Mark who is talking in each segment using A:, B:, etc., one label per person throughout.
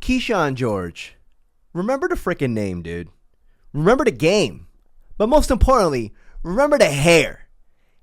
A: Kyshawn George. Remember the freaking name, dude. Remember the game. But most importantly, remember the hair.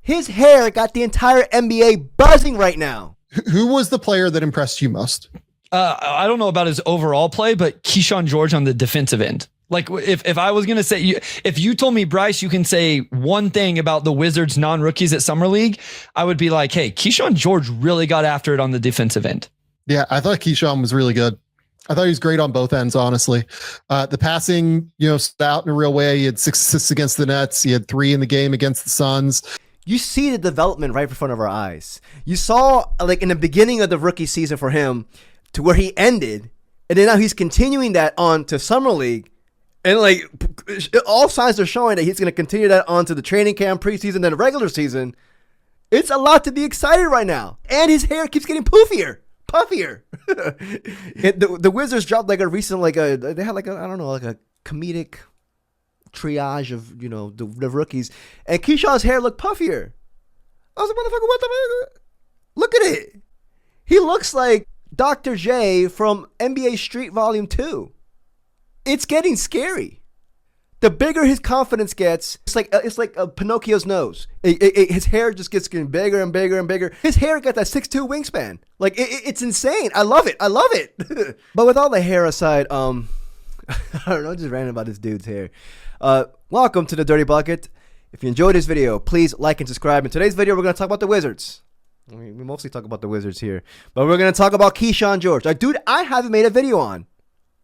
A: His hair got the entire NBA buzzing right now.
B: Who was the player that impressed you most?
C: I don't know about his overall play, but Kyshawn George on the defensive end. Like if I was going to say, if you told me, Bryce, you can say one thing about the Wizards non-rookies at Summer League, I would be like, hey, Kyshawn George really got after it on the defensive end.
B: Yeah, I thought Kyshawn was really good. I thought he was great on both ends, honestly. The passing, stood out in a real way. He had 6 assists against the Nets. He had 3 in the game against the Suns.
A: You see the development right in front of our eyes. You saw, like, in the beginning of the rookie season for him to where he ended, and then now he's continuing that on to Summer League. And, like, all signs are showing that he's going to continue that on to the training camp, preseason, then the regular season. It's a lot to be excited right now. And his hair keeps getting puffier. The Wizards dropped like a recent, they had like a, I don't know, like a comedic triage of, the rookies. And Kyshawn's hair looked puffier. I was like, motherfucker, what the fuck? Look at it. He looks like Dr. J from NBA Street Volume 2. It's getting scary. The bigger his confidence gets, it's like Pinocchio's nose. His hair just gets getting bigger and bigger and bigger. His hair got that 6'2" wingspan. Like, it's insane. I love it. But with all the hair aside, I don't know, just ranting about this dude's hair. Welcome to the Dirty Bucket. If you enjoyed this video, please like and subscribe. In today's video, we're going to talk about the Wizards. We mostly talk about the Wizards here, but we're going to talk about Kyshawn George. Dude, I haven't made a video on.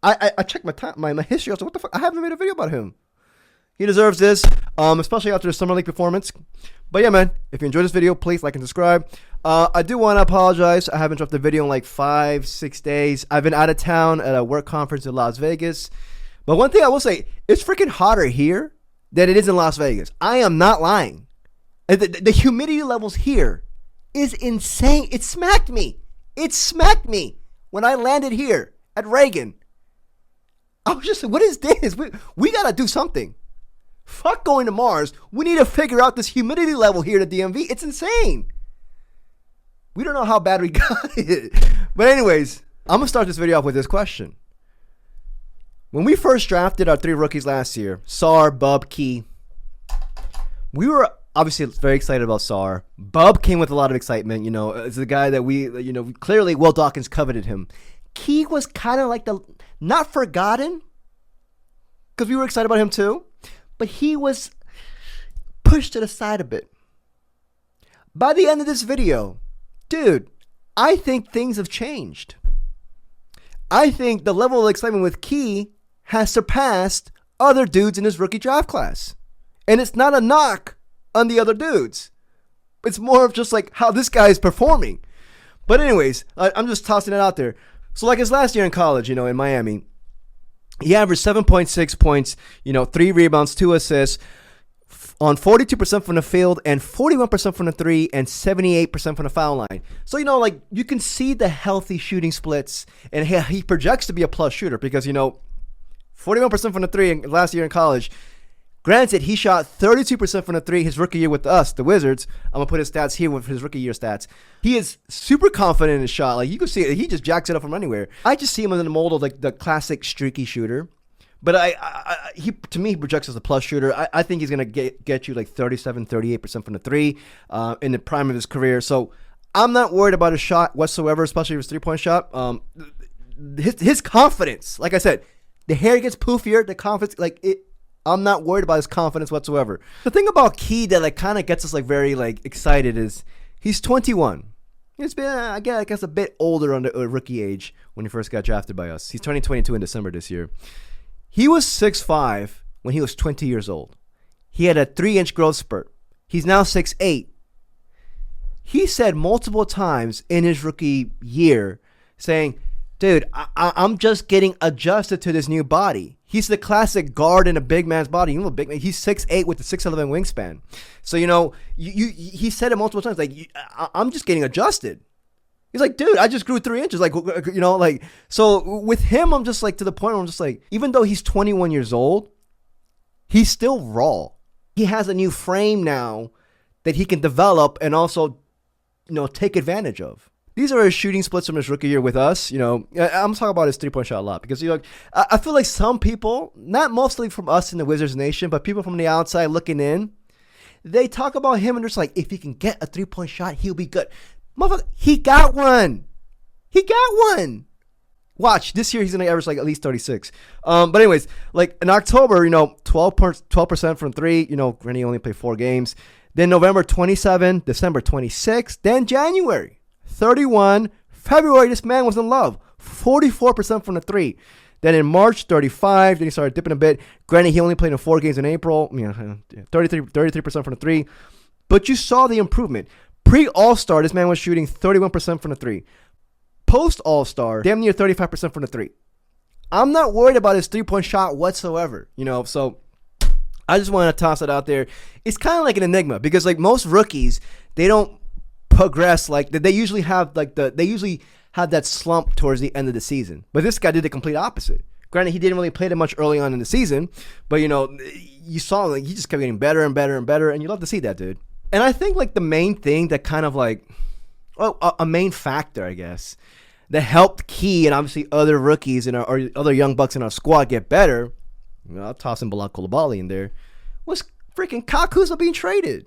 A: I checked my history. I was like, what the fuck? I haven't made a video about him. He deserves this, especially after the Summer League performance. But yeah, man, if you enjoyed this video, please like and subscribe. I do want to apologize. I haven't dropped a video in like 5-6 days. I've been out of town at a work conference in Las Vegas. But one thing I will say, it's freaking hotter here than it is in Las Vegas. I am not lying. The humidity levels here is insane. It smacked me. When I landed here at Reagan. I was just like, what is this? We got to do something. Fuck going to Mars. We need to figure out this humidity level here at the DMV. It's insane. We don't know how bad we got it. But anyways, I'm going to start this video off with this question. When we first drafted our 3 rookies last year, Sar, Bub, Key, we were obviously very excited about Sar. Bub came with a lot of excitement. It's the guy that we clearly Will Dawkins coveted him. Key was kind of like the not forgotten because we were excited about him too, but he was pushed to the side a bit. By the end of this video, dude, I think things have changed. I think the level of excitement with Key has surpassed other dudes in this rookie draft class. And it's not a knock on the other dudes. It's more of just like how this guy is performing. But anyways, I'm just tossing it out there. So like his last year in college, in Miami, he averaged 7.6 points, 3 rebounds, 2 assists on 42% from the field and 41% from the 3 and 78% from the foul line. So, you can see the healthy shooting splits, and he projects to be a plus shooter because, 41% from the 3 last year in college. Granted, he shot 32% from the 3 his rookie year with us, the Wizards. I'm going to put his stats here with his rookie year stats. He is super confident in his shot. Like, you can see it. He just jacks it up from anywhere. I just see him in the mold of, like, the classic streaky shooter. But to me, he projects as a plus shooter. I think he's going to get you, like, 37, 38% from the 3 in the prime of his career. So I'm not worried about his shot whatsoever, especially his three-point shot. His confidence, like I said, the hair gets poofier, the confidence, I'm not worried about his confidence whatsoever. The thing about Key that kind of gets us very excited is he's 21. He's been I guess a bit older on the rookie age when he first got drafted by us. He's turning 22 in December this year. He was 6'5" when he was 20 years old. He had a 3-inch growth spurt. He's now 6'8". He said multiple times in his rookie year saying, dude, I'm just getting adjusted to this new body. He's the classic guard in a big man's body. Big man. He's 6'8" with the 6'11" wingspan. So, he said it multiple times, I'm just getting adjusted. He's like, dude, I just grew 3 inches. So with him, I'm just to the point where I'm just even though he's 21 years old, he's still raw. He has a new frame now that he can develop and also, take advantage of. These are his shooting splits from his rookie year with us. You know, I'm talking about his 3-point shot a lot because I feel like some people, not mostly from us in the Wizards Nation, but people from the outside looking in, they talk about him and they're just like, if he can get a 3-point shot, he'll be good. Motherfucker, he got one. He got one. Watch, this year he's going to average like at least 36. But anyways, like in October, 12% from 3. Granted, he only played 4 games. Then November 27, December 26, then January 31, February, this man was in love. 44% from the 3. Then in March, 35. Then he started dipping a bit. Granted, he only played in 4 games in April. 33% from the 3. But you saw the improvement. Pre-All-Star, this man was shooting 31% from the 3. Post-All-Star, damn near 35% from the 3. I'm not worried about his 3-point shot whatsoever. So I just want to toss it out there. It's kind of like an enigma because like most rookies, they don't progress like they usually have that slump towards the end of the season. But this guy did the complete opposite. Granted, he didn't really play that much early on in the season, but you saw like he just kept getting better and better and better, and you love to see that, dude. And I think like the main thing that kind of like a main factor, I guess, that helped Key and obviously other rookies and or other young bucks in our squad get better, I'll toss in Bilal Coulibaly in there, was freaking Kyle Kuzma being traded.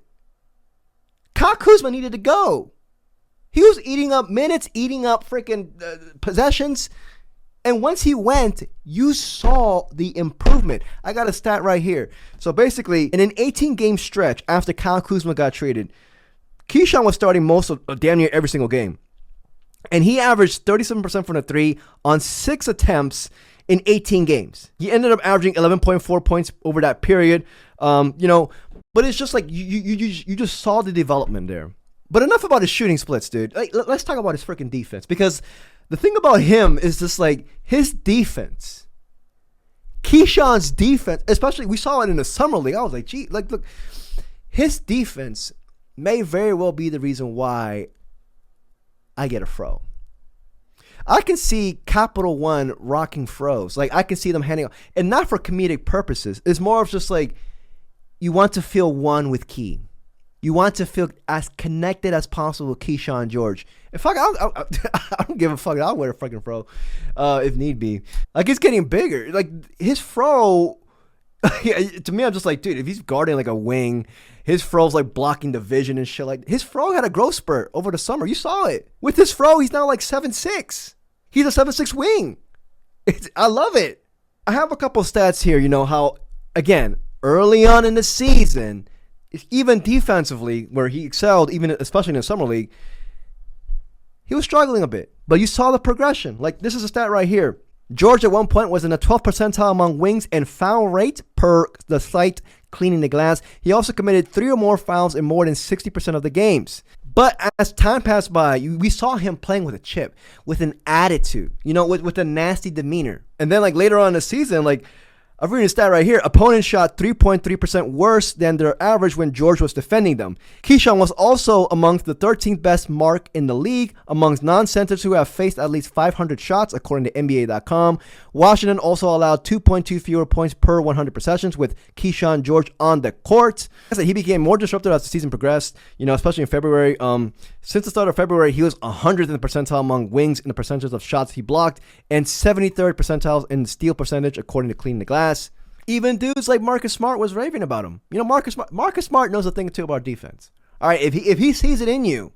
A: Kyle Kuzma needed to go. He was eating up minutes, eating up freaking possessions. And once he went, you saw the improvement. I got a stat right here. So basically, in an 18-game stretch after Kyle Kuzma got traded, Kyshawn was starting most of damn near every single game. And he averaged 37% from the 3 on 6 attempts in 18 games. He ended up averaging 11.4 points over that period. But it's just like you just saw the development there. But enough about his shooting splits, dude. Like, let's talk about his freaking defense, because the thing about him is just like his defense. Kyshawn's defense, especially we saw it in the summer league. I was like, gee, like look, his defense may very well be the reason why I get a fro. I can see Capital One rocking fros. Like I can see them handing out, and not for comedic purposes. It's more of just like you want to feel one with Key. You want to feel as connected as possible with Kyshawn George. And fuck, I don't give a fuck. I'll wear a fucking fro if need be. Like it's getting bigger. Like his fro, to me, I'm just like, dude, if he's guarding like a wing, his fro's like blocking the vision and shit. Like his fro had a growth spurt over the summer. You saw it. With his fro, he's now like 7'6". He's a 7'6" wing. I love it. I have a couple stats here. How, again, early on in the season, even defensively, where he excelled, even especially in the summer league, he was struggling a bit. But you saw the progression. Like this is a stat right here. George at one point was in the 12th percentile among wings and foul rate per the site cleaning the glass. He also committed 3 or more fouls in more than 60% of the games. But as time passed by, we saw him playing with a chip, with an attitude, with a nasty demeanor. And then like later on in the season, like I've read a stat right here. Opponents shot 3.3% worse than their average when George was defending them. Kyshawn was also amongst the 13th best mark in the league amongst non-centers who have faced at least 500 shots, according to NBA.com. Washington also allowed 2.2 fewer points per 100 possessions with Kyshawn George on the court. He became more disruptive as the season progressed, especially in February. Since the start of February, he was 100th in the percentile among wings in the percentage of shots he blocked and 73rd percentile in steal percentage, according to Clean the Glass. Even dudes like Marcus Smart was raving about him. Marcus Smart knows a thing or two about defense. All right, if he sees it in you,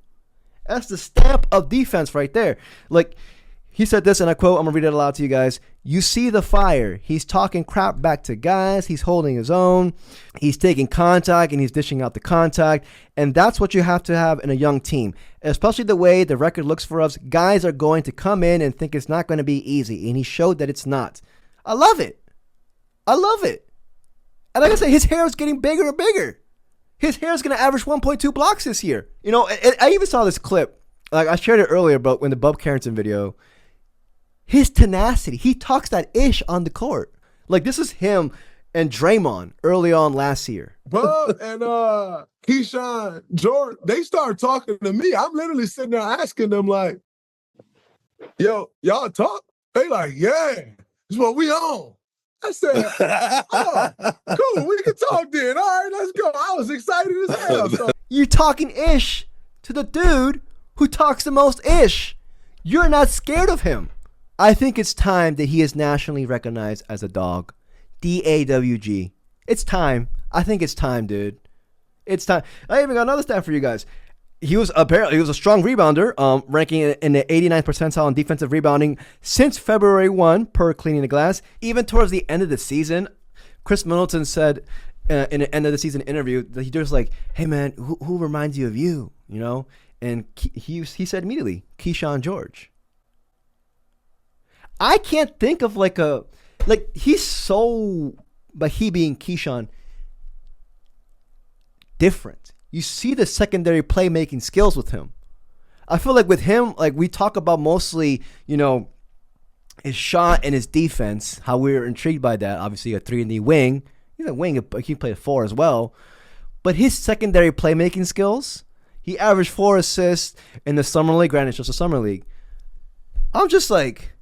A: that's the stamp of defense right there. Like, he said this, and I quote, I'm going to read it aloud to you guys. You see the fire. He's talking crap back to guys. He's holding his own. He's taking contact, and he's dishing out the contact. And that's what you have to have in a young team, especially the way the record looks for us. Guys are going to come in and think it's not going to be easy, and he showed that it's not. I love it. I love it. And like I said, his hair is getting bigger and bigger. His hair is going to average 1.2 blocks this year. I even saw this clip. Like I shared it earlier, but when the Bub Carrington video, his tenacity, he talks that ish on the court. Like this is him and Draymond early on last year.
D: Bub and Kyshawn George, they start talking to me. I'm literally sitting there asking them like, yo, y'all talk? They like, yeah, this is what we on. I said, oh, cool, we can talk then. All right, let's go. I was excited as hell. So.
A: You're talking ish to the dude who talks the most ish. You're not scared of him. I think it's time that he is nationally recognized as a dog. DAWG. It's time. I think it's time, dude. It's time. I even got another stat for you guys. He was a strong rebounder, ranking in the 89th percentile in defensive rebounding since February 1 per Cleaning the Glass. Even towards the end of the season, Chris Middleton said in an end of the season interview that he just like, hey man, who reminds you of you? You know, and he said immediately, Kyshawn George. I can't think of he's so, but he being Kyshawn, different. You see the secondary playmaking skills with him. I feel like with him, like we talk about mostly, you know, his shot and his defense, how we're intrigued by that. Obviously, a 3-and-D wing. He's a wing, but he can play a 4 as well. But his secondary playmaking skills, he averaged 4 assists in the summer league. Granted, it's just a summer league. I'm just like,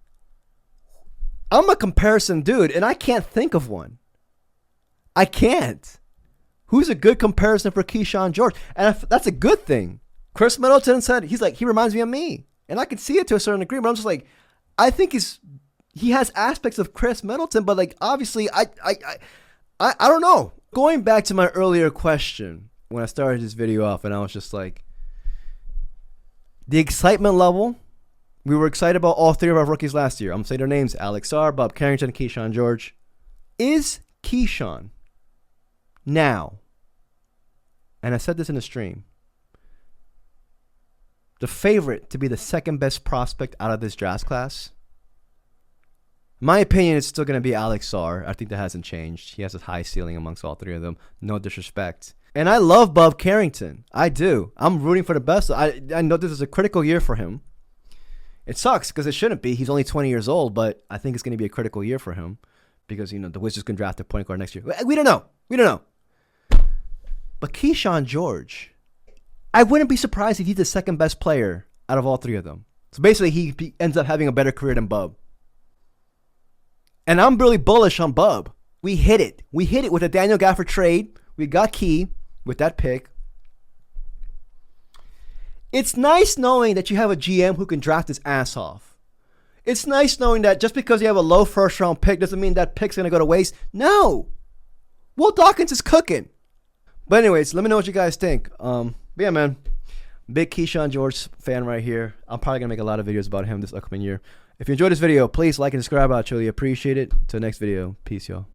A: I'm a comparison dude, and I can't think of one. I can't. Who's a good comparison for Kyshawn George? And that's a good thing. Chris Middleton said, he reminds me of me. And I can see it to a certain degree, but I'm just like, I think he has aspects of Chris Middleton, but like, obviously, I don't know. Going back to my earlier question, when I started this video off, and I was just like, the excitement level, we were excited about all 3 of our rookies last year. I'm going to say their names, Alex Sarr, Bob Carrington, Kyshawn George. Is Kyshawn now, and I said this in the stream, the favorite to be the second best prospect out of this draft class? In my opinion, it's still going to be Alex Sarr. I think that hasn't changed. He has a high ceiling amongst all 3 of them. No disrespect. And I love Bob Carrington. I do. I'm rooting for the best. I know this is a critical year for him. It sucks because it shouldn't be. He's only 20 years old, but I think it's going to be a critical year for him because, you know, the Wizards can draft a point guard next year. We don't know. But Kyshawn George, I wouldn't be surprised if he's the second best player out of all 3 of them. So basically, he ends up having a better career than Bub. And I'm really bullish on Bub. We hit it. We hit it with a Daniel Gafford trade. We got Key with that pick. It's nice knowing that you have a GM who can draft his ass off. It's nice knowing that just because you have a low first-round pick doesn't mean that pick's going to go to waste. No. Will Dawkins is cooking. But anyways, let me know what you guys think. But yeah, man. Big Kyshawn George fan right here. I'm probably going to make a lot of videos about him this upcoming year. If you enjoyed this video, please like and subscribe. I truly appreciate it. Till next video. Peace, y'all.